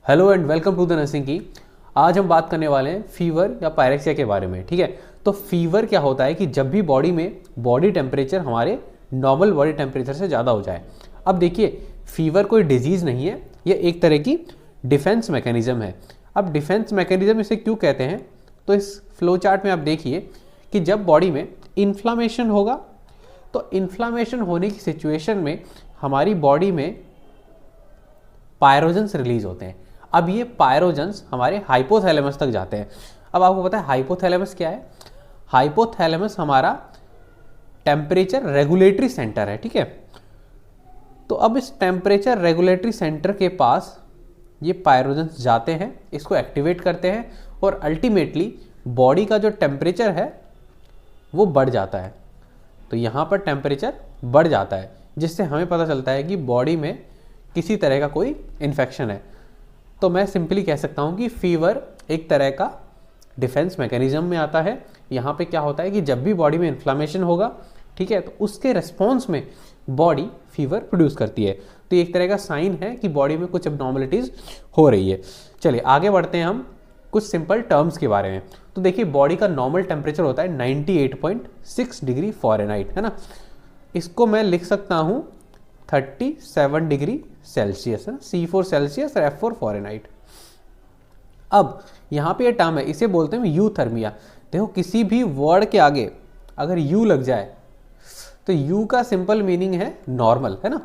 Hello and welcome to the nursing की। आज हम बात करने वाले हैं फीवर या पायरेक्सिया के बारे में। ठीक है, तो फीवर क्या होता है कि जब भी बॉडी में बॉडी टेम्परेचर हमारे नॉर्मल बॉडी टेम्परेचर से ज़्यादा हो जाए। अब देखिए, फीवर कोई डिजीज़ नहीं है, ये एक तरह की डिफेंस मैकेनिज़्म है। अब डिफेंस मैकेनिज़्म इसे क्यों कहते हैं, तो इस फ्लो चार्ट में आप देखिए कि जब बॉडी में इन्फ्लामेशन होगा तो इन्फ्लामेशन होने की सिचुएशन में हमारी बॉडी में पायरोजेंस रिलीज होते हैं। अब ये पायरोजेंस हमारे हाइपोथैलेमस तक जाते हैं। अब आपको पता है हाइपोथैलेमस क्या है? हाइपोथैलेमस हमारा टेम्परेचर रेगुलेटरी सेंटर है। ठीक है, तो अब इस टेम्परेचर रेगुलेटरी सेंटर के पास ये पायरोजेंस जाते हैं, इसको एक्टिवेट करते हैं और अल्टीमेटली बॉडी का जो टेम्परेचर है वो बढ़ जाता है। तो यहाँ पर टेम्परेचर बढ़ जाता है, जिससे हमें पता चलता है कि बॉडी में किसी तरह का कोई इन्फेक्शन है। तो मैं सिंपली कह सकता हूँ कि फीवर एक तरह का डिफेंस मैकेनिज्म में आता है। यहाँ पे क्या होता है कि जब भी बॉडी में इन्फ्लामेशन होगा, ठीक है, तो उसके रिस्पॉन्स में बॉडी फीवर प्रोड्यूस करती है। तो ये एक तरह का साइन है कि बॉडी में कुछ एब्नॉर्मलिटीज़ हो रही है। चलिए आगे बढ़ते हैं हम कुछ सिंपल टर्म्स के बारे में। तो देखिए, बॉडी का नॉर्मल टेम्परेचर होता है 98.6 डिग्री फ़ारेनहाइट, है ना। इसको मैं लिख सकता हूँ 37 डिग्री सेल्सियस, है, C4 सेल्सियस और F4 फ़ारेनहाइट। अब यहाँ पे ये टर्म है, इसे बोलते हैं यूथर्मिया। देखो, किसी भी वर्ड के आगे अगर यू लग जाए तो यू का सिंपल मीनिंग है नॉर्मल, है ना।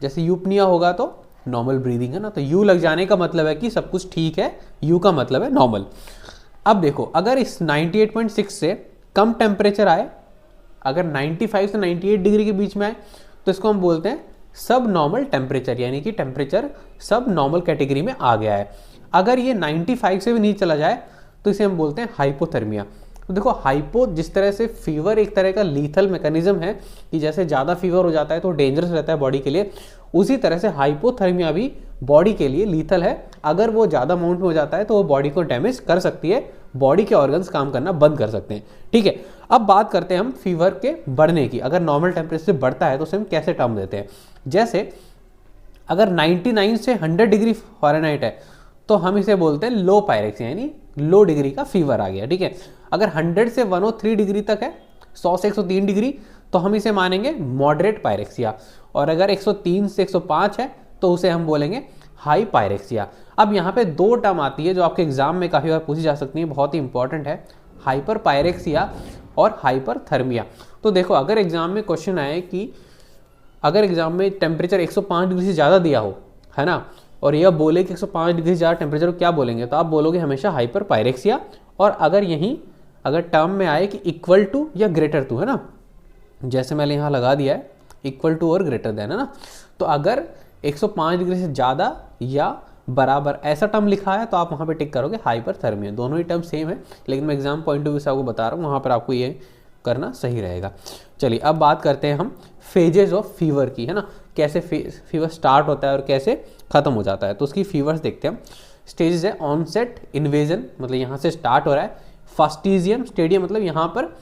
जैसे यूपनिया होगा तो नॉर्मल ब्रीदिंग, है ना। तो यू लग जाने का मतलब है कि सब कुछ ठीक है, यू का मतलब है नॉर्मल। अब देखो, अगर इस 98.6 से कम टेम्परेचर आए, अगर 95 से 98 डिग्री के बीच में आए, तो इसको हम बोलते हैं सब नॉर्मल टेम्परेचर, यानी कि टेम्परेचर सब नॉर्मल कैटेगरी में आ गया है। अगर ये 95 से भी नीचे चला जाए तो इसे हम बोलते हैं हाइपोथर्मिया। तो देखो, हाइपो जिस तरह से फीवर एक तरह का लीथल मैकेनिज्म है कि जैसे ज़्यादा फीवर हो जाता है तो डेंजरस रहता है बॉडी के लिए, उसी तरह से हाइपोथर्मिया भी बॉडी के लिए लीथल है। अगर वो ज़्यादा अमाउंट में हो जाता है तो वो बॉडी को डैमेज कर सकती है, बॉडी के ऑर्गन्स काम करना बंद कर सकते हैं। ठीक है, अब बात करते हैं हम फीवर के बढ़ने की। अगर नॉर्मल टेम्परेचर से बढ़ता है तो उसे हम कैसे टर्म देते हैं। जैसे अगर 99 से 100 डिग्री फ़ारेनहाइट है तो हम इसे बोलते हैं लो पायरेक्सिया, यानी लो डिग्री का फीवर आ गया। ठीक है, अगर 100 से 103 डिग्री तक है, 100 से 103 डिग्री, तो हम इसे मानेंगे मॉडरेट पायरेक्सिया। और अगर 103 से 105 है तो उसे हम बोलेंगे हाई पायरेक्सिया। अब यहाँ पे दो टर्म आती है जो आपके एग्जाम में काफ़ी बार पूछी जा सकती है, बहुत ही इंपॉर्टेंट है, हाइपर पायरेक्सिया और हाइपरथर्मिया। तो देखो, अगर एग्जाम में क्वेश्चन आए कि अगर एग्जाम में टेम्परेचर 105 डिग्री से ज़्यादा दिया हो, है ना, और यह बोले कि 105 डिग्री से ज़्यादा टेम्परेचर को क्या बोलेंगे, तो आप बोलोगे हमेशा हाइपर पायरेक्सिया। और अगर यहीं अगर टर्म में आए कि इक्वल टू या ग्रेटर टू, है ना, जैसे मैंने यहाँ लगा दिया है इक्वल टू और ग्रेटर देन, है ना, तो अगर 105 डिग्री से ज़्यादा या बराबर ऐसा टर्म लिखा है तो आप वहाँ पे टिक करोगे हाइपरथर्मिया। दोनों ही टर्म सेम है, लेकिन मैं एग्जाम पॉइंट ऑफ व्यू से आपको बता रहा हूँ, वहाँ पर आपको ये करना सही रहेगा। चलिए अब बात करते हैं हम फेजेस ऑफ फीवर की, है ना, कैसे फीवर स्टार्ट होता है और कैसे ख़त्म हो जाता है। तो उसकी फीवर्स देखते हैं हम। स्टेजेस है ऑनसेट, इन्वेजन, मतलब यहाँ से स्टार्ट हो रहा है। फास्टिजियम, स्टेडियम, मतलब यहाँ पर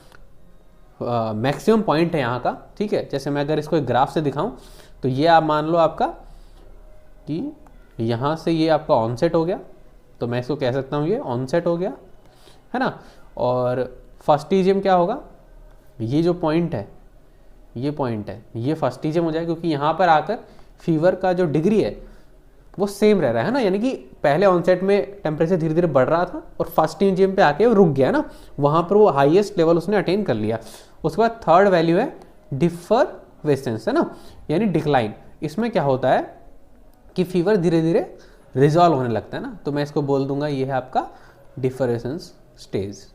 मैक्सिमम पॉइंट है यहाँ का। ठीक है, जैसे मैं अगर इसको एक ग्राफ से दिखाऊँ तो ये आप मान लो आपका कि यहाँ से ये आपका ऑनसेट हो गया, तो मैं इसको कह सकता हूँ ये ऑनसेट हो गया, है ना। और फास्टिजियम क्या होगा, ये जो पॉइंट है, ये पॉइंट है, ये फास्टिजियम हो जाएगा, क्योंकि यहाँ पर आकर फीवर का जो डिग्री है वो सेम रह रहा है ना, यानी कि पहले ऑनसेट में टेम्परेचर धीरे धीरे बढ़ रहा था और फास्टिजियम पे आके वो रुक गया ना, वहाँ पर वो हाईएस्ट लेवल उसने अटेन कर लिया। उसके बाद थर्ड वैल्यू है डिफरवेसेंस, है ना, यानी डिक्लाइन। इसमें क्या होता है कि फीवर धीरे धीरे रिजॉल्व होने लगता है ना, तो मैं इसको बोल दूंगा ये है आपका डिफरेंस स्टेज,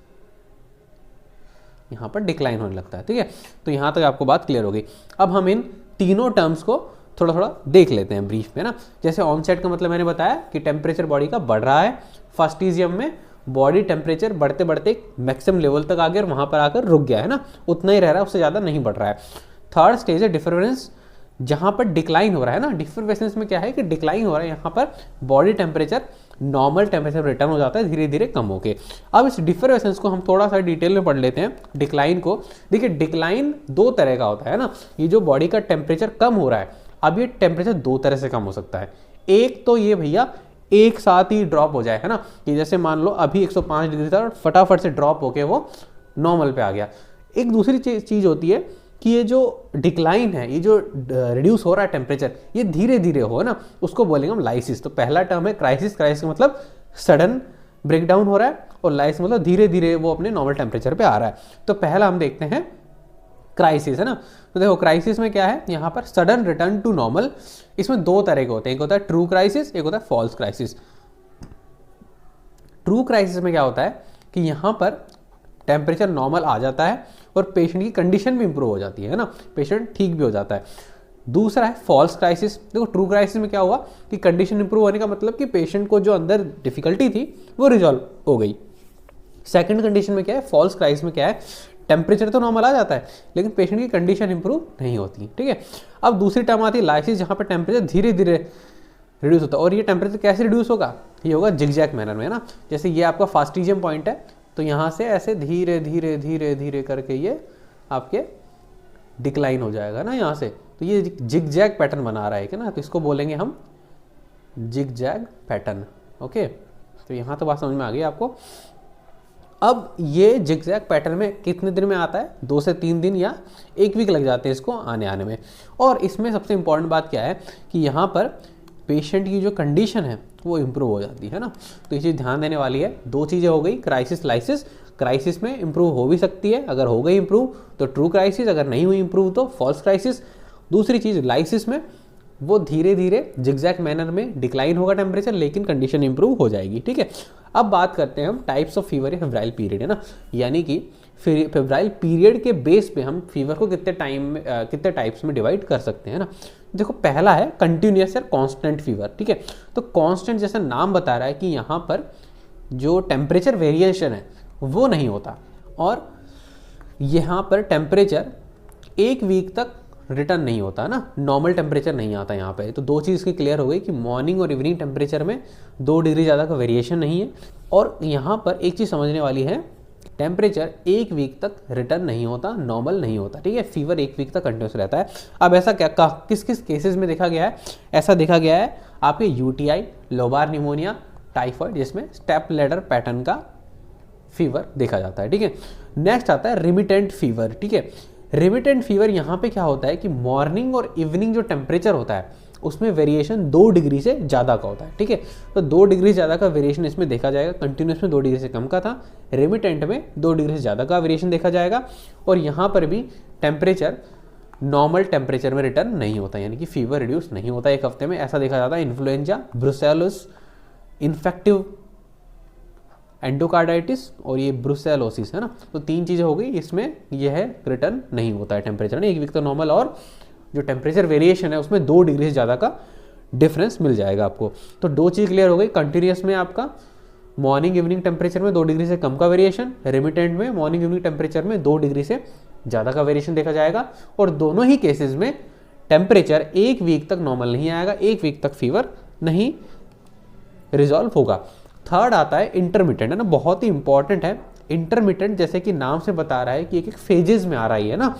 यहाँ पर डिक्लाइन होने लगता है। ठीक है, तो यहाँ तक आपको बात क्लियर हो गई। अब हम इन तीनों टर्म्स को थोड़ा थोड़ा देख लेते हैं ब्रीफ में ना। जैसे ऑनसेट का मतलब मैंने बताया कि टेम्परेचर बॉडी का बढ़ रहा है। फास्टिजियम में बॉडी टेम्परेचर बढ़ते बढ़ते मैक्सिमम लेवल तक आ गया और वहाँ पर आकर रुक गया, है ना, उतना ही रह रहा है, उससे ज़्यादा नहीं बढ़ रहा है। थर्ड स्टेज है डिफरेंस, जहाँ पर डिक्लाइन हो रहा है ना। डिफरेंस में क्या है कि डिक्लाइन हो रहा है, यहाँ पर body temperature normal temperature return हो जाता है धीरे धीरे कम होके। अब इस डिफरेंसेस को हम थोड़ा सा डिटेल में पढ़ लेते हैं, डिक्लाइन को। देखिए डिक्लाइन दो तरह का होता है ना, ये जो बॉडी का टेम्परेचर कम हो रहा है, अब ये टेम्परेचर दो तरह से कम हो सकता है। एक तो ये भैया एक साथ ही ड्रॉप हो जाए, है ना, कि जैसे मान लो अभी 105 डिग्री था और फटाफट से ड्रॉप होके वो नॉर्मल पे आ गया। एक दूसरी चीज़ होती है कि ये जो डिक्लाइन है, ये जो रिड्यूस हो रहा है टेम्परेचर, ये धीरे धीरे हो ना, उसको बोलेंगे हम लाइसिस। तो पहला टर्म है क्राइसिस, क्राइसिस मतलब सडन ब्रेकडाउन हो रहा है, और लाइसिस मतलब धीरे धीरे वो अपने नॉर्मल टेम्परेचर पे आ रहा है। तो पहला हम देखते हैं क्राइसिस, है ना। तो देखो क्राइसिस में क्या है, यहाँ पर सडन रिटर्न टू नॉर्मल। इसमें दो तरह के होते हैं, एक होता है ट्रू क्राइसिस, एक होता है फॉल्स क्राइसिस। ट्रू क्राइसिस में क्या होता है कि यहाँ पर टेम्परेचर नॉर्मल आ जाता है और पेशेंट की कंडीशन भी इंप्रूव हो जाती है ना, पेशेंट ठीक भी हो जाता है। दूसरा है फॉल्स क्राइसिस। देखो ट्रू क्राइसिस में क्या हुआ कि कंडीशन इंप्रूव होने का मतलब कि पेशेंट को जो अंदर डिफिकल्टी थी वो रिजॉल्व हो गई। सेकंड कंडीशन में क्या है, फॉल्स क्राइसिस में क्या है, टेम्परेचर तो नॉर्मल आ जाता है लेकिन पेशेंट की कंडीशन इंप्रूव नहीं होती, ठीक है। अब दूसरी टर्म आती है लाइसिस, जहाँ पर टेम्परेचर धीरे धीरे रिड्यूस होता है। और ये टेम्परेचर कैसे रिड्यूस होगा, ये होगा जिगजैग मैनर में, है ना। जैसे ये आपका फास्टिजियम पॉइंट है, तो यहाँ से ऐसे धीरे धीरे धीरे धीरे करके ये आपके डिक्लाइन हो जाएगा ना यहाँ से। तो ये जिगजैग पैटर्न बना रहा है ना, तो इसको बोलेंगे हम जिगजैग पैटर्न। ओके, तो यहाँ तो बात समझ में आ गई आपको। अब ये जिगजैग पैटर्न में कितने दिन में आता है, 2 से 3 दिन या 1 वीक लग जाते हैं इसको आने में। और इसमें सबसे इंपॉर्टेंट बात क्या है कि यहाँ पर पेशेंट की जो कंडीशन है वो इम्प्रूव हो जाती है ना। तो ये चीज़ ध्यान देने वाली है। दो चीज़ें हो गई, क्राइसिस लाइसिस। क्राइसिस में इंप्रूव हो भी सकती है, अगर हो गई इंप्रूव तो ट्रू क्राइसिस, अगर नहीं हुई इंप्रूव तो फॉल्स क्राइसिस। दूसरी चीज़ लाइसिस में वो धीरे धीरे जिगजैग मैनर में डिक्लाइन होगा टेम्परेचर, लेकिन कंडीशन इंप्रूव हो जाएगी, ठीक है। अब बात करते हैं हम टाइप्स ऑफ फीवर या फेब्राइल पीरियड, है ना, यानी कि फेब्राइल पीरियड के बेस पे हम फीवर को कितने टाइप्स में डिवाइड कर सकते हैं ना। देखो पहला है कंटिन्यूअस या कांस्टेंट फीवर, ठीक है। तो कांस्टेंट जैसा नाम बता रहा है कि यहाँ पर जो टेम्परेचर वेरिएशन है वो नहीं होता, और यहाँ पर टेम्परेचर 1 वीक तक रिटर्न नहीं होता ना, नॉर्मल टेम्परेचर नहीं आता यहाँ पे। तो दो चीज़ की क्लियर हो गई कि मॉर्निंग और इवनिंग टेम्परेचर में 2 डिग्री ज़्यादा का वेरिएशन नहीं है। और यहाँ पर एक चीज़ समझने वाली है, टेम्परेचर 1 वीक तक रिटर्न नहीं होता, नॉर्मल नहीं होता, ठीक है। फीवर 1 वीक तक कंटिन्यूस रहता है। अब ऐसा क्या किस किस केसेस में देखा गया है, ऐसा देखा गया है आपके यूटीआई, लोबार निमोनिया, टाइफाइड, जिसमें स्टेप लैडर पैटर्न का फीवर देखा जाता है, ठीक है। नेक्स्ट आता है रिमिटेंट फीवर, ठीक है। रिमिटेंट फीवर यहाँ पे क्या होता है कि मॉर्निंग और इवनिंग जो टेम्परेचर होता है उसमें वेरिएशन 2 डिग्री से ज़्यादा का होता है, ठीक है। तो 2 डिग्री ज़्यादा का वेरिएशन इसमें देखा जाएगा। कंटिन्यूस में 2 डिग्री से कम का था, रिमिटेंट में 2 डिग्री से ज़्यादा का वेरिएशन देखा जाएगा। और यहाँ पर भी टेम्परेचर नॉर्मल टेम्परेचर में रिटर्न नहीं होता, यानी कि फीवर रिड्यूस नहीं होता 1 हफ्ते में, ऐसा देखा जाता है। इन्फ्लुएंजा, ब्रुसेलोसिस, इन्फेक्टिव एंडोकार्डाइटिस और ये ब्रुसेलोसिस, है ना। तो 3 चीज़ें हो गई, इसमें यह है रिटर्न नहीं होता है टेम्परेचर में 1 वीक तो नॉर्मल, और जो टेम्परेचर वेरिएशन है उसमें 2 डिग्री से ज़्यादा का डिफरेंस मिल जाएगा आपको। तो 2 चीज़ क्लियर हो गई, कंटिन्यूस में आपका मॉर्निंग इवनिंग टेम्परेचर में 2 डिग्री से कम का वेरिएशन, रिमिटेंट में मॉर्निंग इवनिंग टेम्परेचर में 2 डिग्री से ज़्यादा का वेरिएशन देखा जाएगा। और दोनों ही केसेस में टेम्परेचर 1 वीक तक नॉर्मल नहीं आएगा, 1 वीक तक फीवर नहीं रिजॉल्व होगा। थर्ड आता है इंटरमिटेंट, है ना, बहुत ही इंपॉर्टेंट है। इंटरमिटेंट जैसे कि नाम से बता रहा है कि एक फेजेस में आ रही है ना।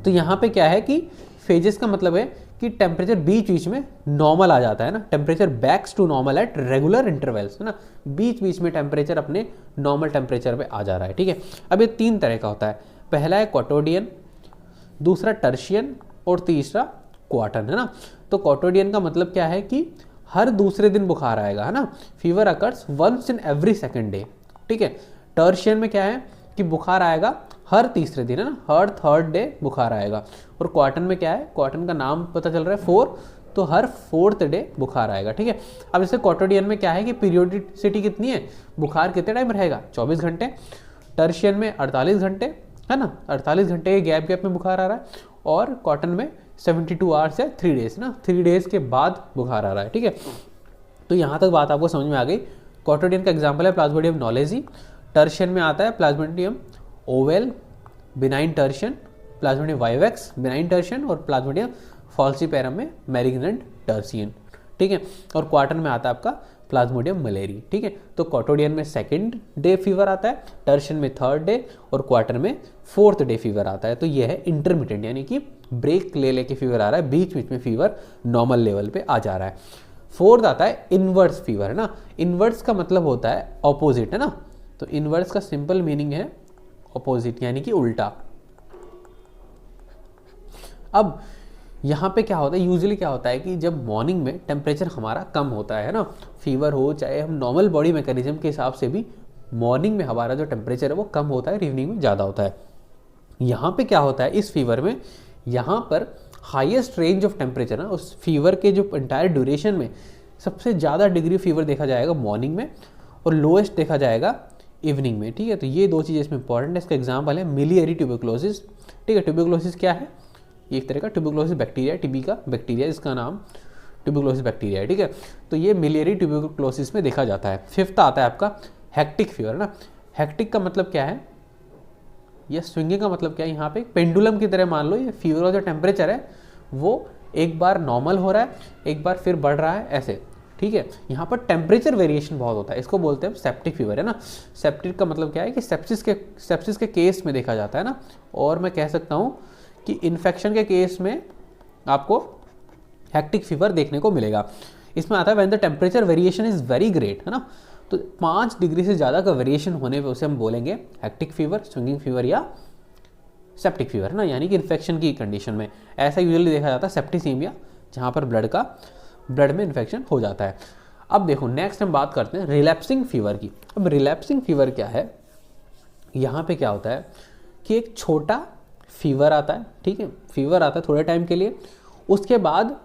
तो यहाँ पे क्या है कि फेजेस का मतलब है कि टेम्परेचर बीच बीच में नॉर्मल आ जाता है ना, temperature backs to normal at regular intervals, है ना, बीच बीच में टेम्परेचर अपने नॉर्मल टेम्परेचर पे आ जा रहा है, ठीक है। अब ये 3 तरह का होता है, पहला है क्वाटोडियन, दूसरा टर्शियन और तीसरा क्वार्टन, है ना। तो क्वाटोडियन का मतलब क्या है कि हर दूसरे दिन बुखार आएगा, है ना, fever occurs once in every second day, ठीक है। टर्शियन में क्या है कि बुखार आएगा हर तीसरे दिन, है ना, हर थर्ड डे बुखार आएगा। और क्वार्टन में क्या है, क्वार्टन का नाम पता चल रहा है 4, तो हर 4th डे बुखार आएगा, ठीक है। अब जैसे क्वाटोडियन में क्या है कि पीरियोडिसिटी कितनी है, बुखार कितने टाइम रहेगा, 24 घंटे। टर्शियन में 48 घंटे, है ना, 48 घंटे के गैप में बुखार आ रहा है। और कॉटन में 72 आवर्स या 3 डेज ना, 3 डेज के बाद बुखार आ रहा है, ठीक है। तो यहाँ तक बात आपको समझ में आ गई। क्वाटोडियन का एग्जाम्पल है प्लाज्मोडियम नॉलेजी। टर्शियन में आता है Plasmodium oval, benign tertian, Plasmodium vivax, benign tertian, और प्लाज्मोडियम फॉल्सीपेरम में मैलिग्नेंट टर्शियन, ठीक है। और क्वार्टन में आता है आपका प्लाज्मोडियम मलेरी, ठीक है। तो क्वाटोडियन में सेकेंड डे फीवर आता है, टर्शन में थर्ड डे और क्वार्टर में फोर्थ डे फीवर आता है। तो ये है इंटरमीडिएट, यानी कि ब्रेक ले लेके फीवर आ रहा है, बीच बीच में फीवर नॉर्मल लेवल पे आ जा रहा है। फोर्थ आता है इनवर्स फीवर, है ना। इनवर्स का मतलब होता है ऑपोजिट, है ना। तो इनवर्स का सिंपल मीनिंग है ऑपोजिट, यानी कि उल्टा। अब यहाँ पे क्या होता है, यूजुअली क्या होता है कि जब मॉर्निंग में टेम्परेचर हमारा कम होता है ना, फीवर हो चाहे हम नॉर्मल बॉडी मैकेनिज्म के हिसाब से भी मॉर्निंग में हमारा जो टेम्परेचर है वो कम होता है, इवनिंग में ज़्यादा होता है। यहाँ पे क्या होता है इस फीवर में, यहाँ पर हाईएस्ट रेंज ऑफ टेम्परेचर ना, उस फीवर के जो एंटायर ड्यूरेशन में सबसे ज़्यादा डिग्री फीवर देखा जाएगा मॉर्निंग में और लोएस्ट देखा जाएगा इवनिंग में, ठीक है। तो ये दो चीज़ें इसमें इंपॉर्टेंट है। इसका एग्जाम्पल है मिलियरी ट्यूबरक्लोसिस, ठीक है। ट्यूबरक्लोसिस क्या है, एक तरह का ट्यूबरक्लोसिस बैक्टीरिया, टीबी का बैक्टीरिया, इसका नाम ट्यूबरक्लोसिस बैक्टीरिया है, ठीक है। तो ये मिलियरी ट्यूबरक्लोसिस में देखा जाता है। फिफ्थ आता है आपका हेक्टिक फीवर ना। हेक्टिक का मतलब क्या है, ये स्विंगिंग का मतलब क्या है, यहाँ पे पेंडुलम की तरह मान लो ये फीवर का जो टेम्परेचर है वो एक बार नॉर्मल हो रहा है, एक बार फिर बढ़ रहा है, ऐसे, ठीक है। यहाँ पर टेम्परेचर वेरिएशन बहुत होता है, इसको बोलते हैं सेप्टिक फीवर, है ना। सेप्टिक का मतलब क्या है कि सेप्सिस के केस में देखा जाता है ना, और मैं कह सकता हूँ कि इन्फेक्शन के केस में आपको हेक्टिक फीवर देखने को मिलेगा। इसमें आता है when the temperature variation is very great, है ना। तो 5 डिग्री से ज़्यादा का वेरिएशन होने पे उसे हम बोलेंगे हेक्टिक फीवर, स्विंगिंग फीवर या सेप्टिक फीवर, है ना, यानी कि इन्फेक्शन की कंडीशन में। ऐसा यूजुअली देखा जाता है सेप्टिसीमिया, जहाँ पर ब्लड में इन्फेक्शन हो जाता है। अब देखो नेक्स्ट हम बात करते हैं रिलैप्सिंग फीवर की। अब रिलैप्सिंग फीवर क्या है, यहाँ पे क्या होता है कि एक छोटा फीवर आता है, ठीक है, फीवर आता है थोड़े टाइम के लिए, उसके बाद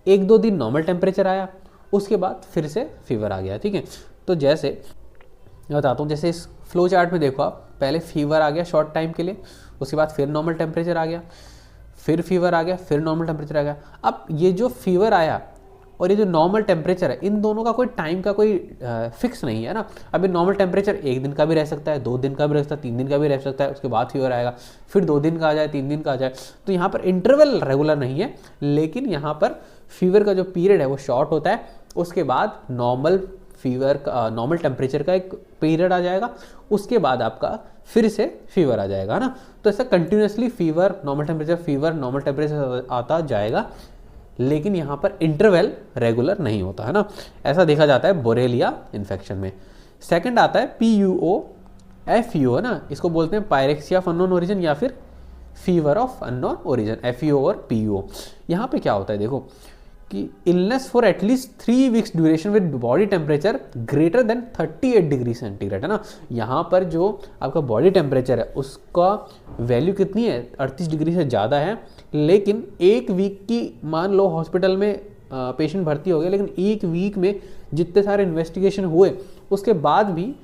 1-2 दिन नॉर्मल टेम्परेचर आया, उसके बाद फिर से फीवर आ गया, ठीक है। तो जैसे मैं बताता हूँ, जैसे इस फ्लो चार्ट में देखो आप, पहले फीवर आ गया शॉर्ट टाइम के लिए, उसके बाद फिर नॉर्मल टेम्परेचर आ गया, फिर फीवर आ गया, फिर नॉर्मल टेम्परेचर आ गया। अब ये जो फीवर आया और ये जो नॉर्मल टेम्परेचर है, इन दोनों का कोई टाइम का कोई फिक्स नहीं है ना। अभी नॉर्मल टेम्परेचर 1 दिन का भी रह सकता है, 2 दिन का भी रह सकता है, 3 दिन का भी रह सकता है, उसके बाद फीवर आएगा, फिर 2 दिन का आ जाए, 3 दिन का आ जाए। तो यहाँ पर इंटरवल रेगुलर नहीं है, लेकिन यहाँ पर फीवर का जो पीरियड है वो शॉर्ट होता है, उसके बाद नॉर्मल फीवर का नॉर्मल टेम्परेचर का एक पीरियड आ जाएगा, उसके बाद आपका फिर से फीवर आ जाएगा ना। तो ऐसा कंटिन्यूसली फीवर नॉर्मल टेम्परेचर आता जाएगा, लेकिन यहाँ पर इंटरवल रेगुलर नहीं होता, है ना। ऐसा देखा जाता है बोरेलिया इन्फेक्शन में। सेकंड आता है PUO FUO, है ना, इसको बोलते हैं पायरेक्सिया ऑफ अननोन ओरिजिन या फिर fever of unknown origin, FUO और PUO। यहाँ पे क्या होता है देखो कि illness for at least 3 weeks duration with body temperature greater than 38 degree centigrade, है ना। यहाँ पर जो आपका बॉडी टेम्परेचर है उसका वैल्यू कितनी है, 38 डिग्री से ज़्यादा है, लेकिन 1 वीक की मान लो हॉस्पिटल में पेशेंट भर्ती हो गए, लेकिन 1 वीक में जितने सारे इन्वेस्टिगेशन हुए उसके बाद भी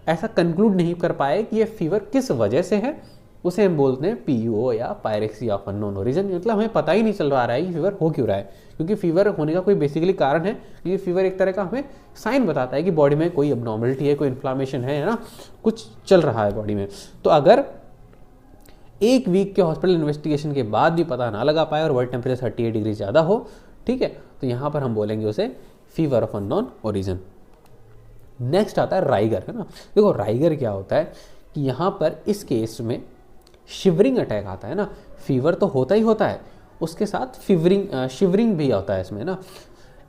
ऐसा कंक्लूड नहीं कर पाए कि ये फीवर किस वजह से है, उसे हम बोलते हैं PUO या पायरेक्सिया ऑफ अननोन ओरिजिन। मतलब हमें पता ही नहीं चल रहा है कि फीवर हो क्यों रहा है, क्योंकि फीवर होने का कोई बेसिकली कारण है, क्योंकि फीवर एक तरह का हमें साइन बताता है कि बॉडी में कोई अबनॉर्मलिटी है, कोई इन्फ्लामेशन है ना, कुछ चल रहा है बॉडी में। तो अगर 1 वीक के हॉस्पिटल इन्वेस्टिगेशन के बाद भी पता ना लगा पाए और बॉडी टेम्परेचर 38 डिग्री ज़्यादा हो, ठीक है, तो यहाँ पर हम बोलेंगे उसे fever of unknown origin. Next आता है राइगर, है ना। देखो राइगर क्या होता है कि यहाँ पर इस केस में शिवरिंग अटैक आता है ना, फीवर तो होता ही होता है, उसके साथ शिवरिंग भी होता है इसमें ना।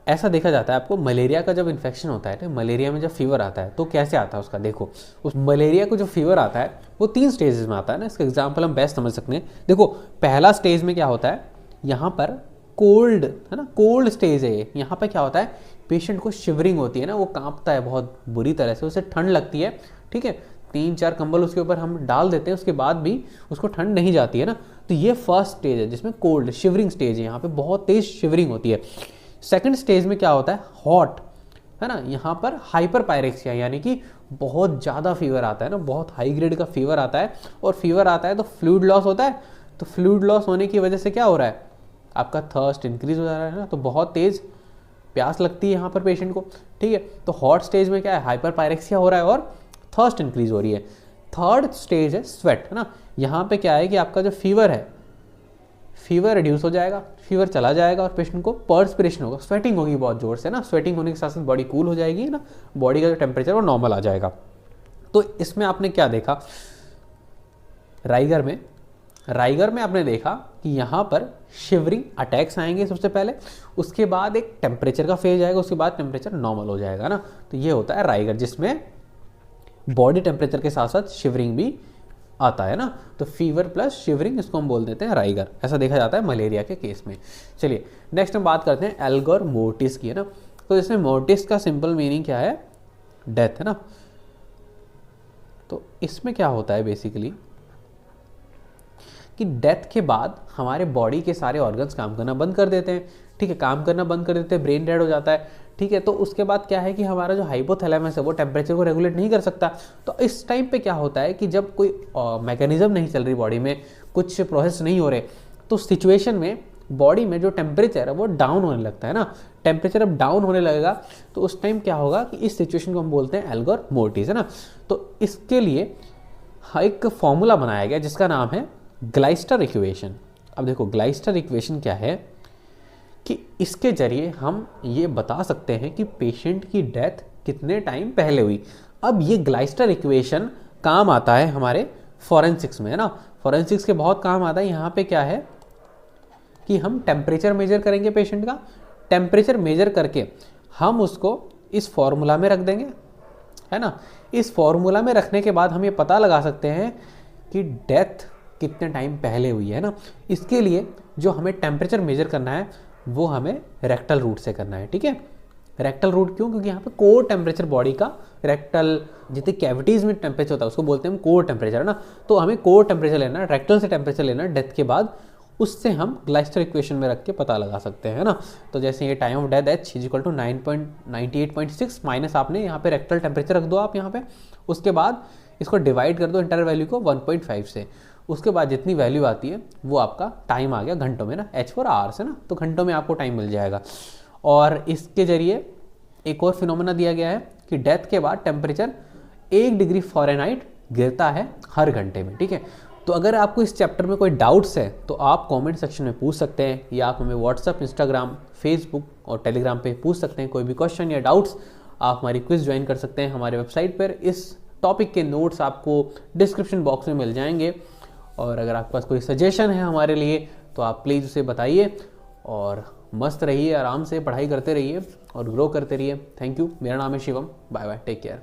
ऐसा देखा जाता है आपको मलेरिया का जब इन्फेक्शन होता है, तो मलेरिया में जब फीवर आता है तो कैसे आता है उसका देखो, उस मलेरिया को जो फीवर आता है वो 3 स्टेजेस में आता है ना। इसका एग्जाम्पल हम बेस्ट समझ सकते हैं। देखो पहला स्टेज में क्या होता है, यहाँ पर कोल्ड, है ना, कोल्ड स्टेज है। यहाँ पर क्या होता है, पेशेंट को शिवरिंग होती है ना, वो कांपता है बहुत बुरी तरह से, उसे ठंड लगती है, ठीक है, 3-4 कंबल उसके ऊपर हम डाल देते हैं, उसके बाद भी उसको ठंड नहीं जाती है ना। तो ये फर्स्ट स्टेज है जिसमें कोल्ड शिवरिंग स्टेज है, यहाँ पे बहुत तेज शिवरिंग होती है। सेकंड स्टेज में क्या होता है, हॉट, है ना, यहाँ पर हाइपर पायरेक्सिया, यानी कि बहुत ज़्यादा फीवर आता है ना, बहुत हाई ग्रेड का फीवर आता है, और फीवर आता है तो फ्लूइड लॉस होता है। तो फ्लूइड लॉस होने की वजह से क्या हो रहा है, आपका थर्स्ट इंक्रीज हो जा रहा है ना, तो बहुत तेज़ प्यास लगती है यहाँ पर पेशेंट को, ठीक है। तो हॉट स्टेज में क्या है, हाइपर पायरेक्सिया हो रहा है और थर्स्ट इंक्रीज हो रही है। थर्ड स्टेज है स्वेट, है ना। यहाँ पे क्या है कि आपका जो फीवर है, फीवर रिड्यूस हो जाएगा, फीवर चला जाएगा और पेशेंट को पर्सपिरेशन होगा, स्वेटिंग होगी बहुत ज़ोर से ना, स्वेटिंग होने के साथ साथ बॉडी कूल हो जाएगी ना, बॉडी का जो टेम्परेचर वो नॉर्मल आ जाएगा। तो इसमें आपने क्या देखा, राइगर में आपने देखा कि यहाँ पर शिवरिंग अटैक्स आएंगे सबसे पहले, उसके बाद एक टेम्परेचर का फेज आएगा, उसके बाद टेम्परेचर नॉर्मल हो जाएगा ना। तो ये होता है राइगर, जिसमें बॉडी टेम्परेचर के साथ साथ शिवरिंग भी आता है ना। तो फीवर प्लस शिवरिंग, इसको हम बोल देते हैं राइगर। ऐसा देखा जाता है मलेरिया के केस में। चलिए नेक्स्ट हम बात करते हैं एल्गर मोर्टिस की, है ना। तो इसमें मोर्टिस का सिंपल मीनिंग क्या है, डेथ, है ना। तो इसमें क्या होता है बेसिकली कि डेथ के बाद हमारे बॉडी के सारे ऑर्गन्स काम करना बंद कर देते हैं, ठीक है, काम करना बंद कर देते हैं, ब्रेन डेड हो जाता है, ठीक है। तो उसके बाद क्या है कि हमारा जो हाइपोथैलेमस है वो टेम्परेचर को रेगुलेट नहीं कर सकता। तो इस टाइम पे क्या होता है कि जब कोई मैकेनिज्म नहीं चल रही बॉडी में, कुछ प्रोसेस नहीं हो रहे, तो सिचुएशन में बॉडी में जो टेम्परेचर है वो डाउन होने लगता है ना। टेम्परेचर अब डाउन होने लगेगा तो उस टाइम क्या होगा कि इस सिचुएशन को हम बोलते हैं एल्गर मोर्टिस, है ना। तो इसके लिए एक फॉर्मूला बनाया गया जिसका नाम है ग्लाइस्टर इक्वेशन। अब देखो ग्लाइस्टर इक्वेशन क्या है कि इसके जरिए हम ये बता सकते हैं कि पेशेंट की डेथ कितने टाइम पहले हुई। अब ये ग्लाइस्टर इक्वेशन काम आता है हमारे फॉरेंसिक्स में, है ना। फॉरेंसिक्स के बहुत काम आता है। यहाँ पे क्या है कि हम टेम्परेचर मेजर करेंगे पेशेंट का, टेम्परेचर मेजर करके हम उसको इस फॉर्मूला में रख देंगे, है ना। इस फॉर्मूला में रखने के बाद हम ये पता लगा सकते हैं कि डेथ कितने टाइम पहले हुई है ना। इसके लिए जो हमें टेम्परेचर मेजर करना है वो हमें रेक्टल रूट से करना है, ठीक है। रेक्टल रूट क्यों, क्योंकि यहाँ पे कोर टेम्परेचर बॉडी का, रेक्टल जितनी कैविटीज़ में टेम्परेचर होता है उसको बोलते हैं हम कोर टेम्परेचर, है ना। तो हमें कोर टेम्परेचर लेना है, रेक्टल से टेम्परेचर लेना है डेथ के बाद, उससे हम ग्लाइस्टर इक्वेशन में रख के पता लगा सकते हैं ना। तो जैसे ये time of death H = 9.98.6 minus आपने यहाँ पे रेक्टल टेम्परेचर रख दो आप यहाँ पे, उसके बाद इसको डिवाइड कर दो इंटर वैल्यू को 1.5 से, उसके बाद जितनी वैल्यू आती है वो आपका टाइम आ गया घंटों में ना, H फॉर आवर्स, है ना। तो घंटों में आपको टाइम मिल जाएगा। और इसके जरिए एक और फिनोमेना दिया गया है कि डेथ के बाद टेम्परेचर 1 डिग्री फ़ारेनहाइट गिरता है हर घंटे में, ठीक है। तो अगर आपको इस चैप्टर में कोई डाउट्स है तो आप कमेंट सेक्शन में पूछ सकते हैं, या आप हमें व्हाट्सअप, इंस्टाग्राम, फेसबुक और टेलीग्राम पे पूछ सकते हैं। कोई भी क्वेश्चन या डाउट्स आप हमारी क्विज ज्वाइन कर सकते हैं हमारे वेबसाइट पर। इस टॉपिक के नोट्स आपको डिस्क्रिप्शन बॉक्स में मिल जाएंगे। और अगर आपके पास कोई सजेशन है हमारे लिए तो आप प्लीज़ उसे बताइए। और मस्त रहिए, आराम से पढ़ाई करते रहिए और ग्रो करते रहिए। Thank you. मेरा नाम है Shivam. Bye bye, take care.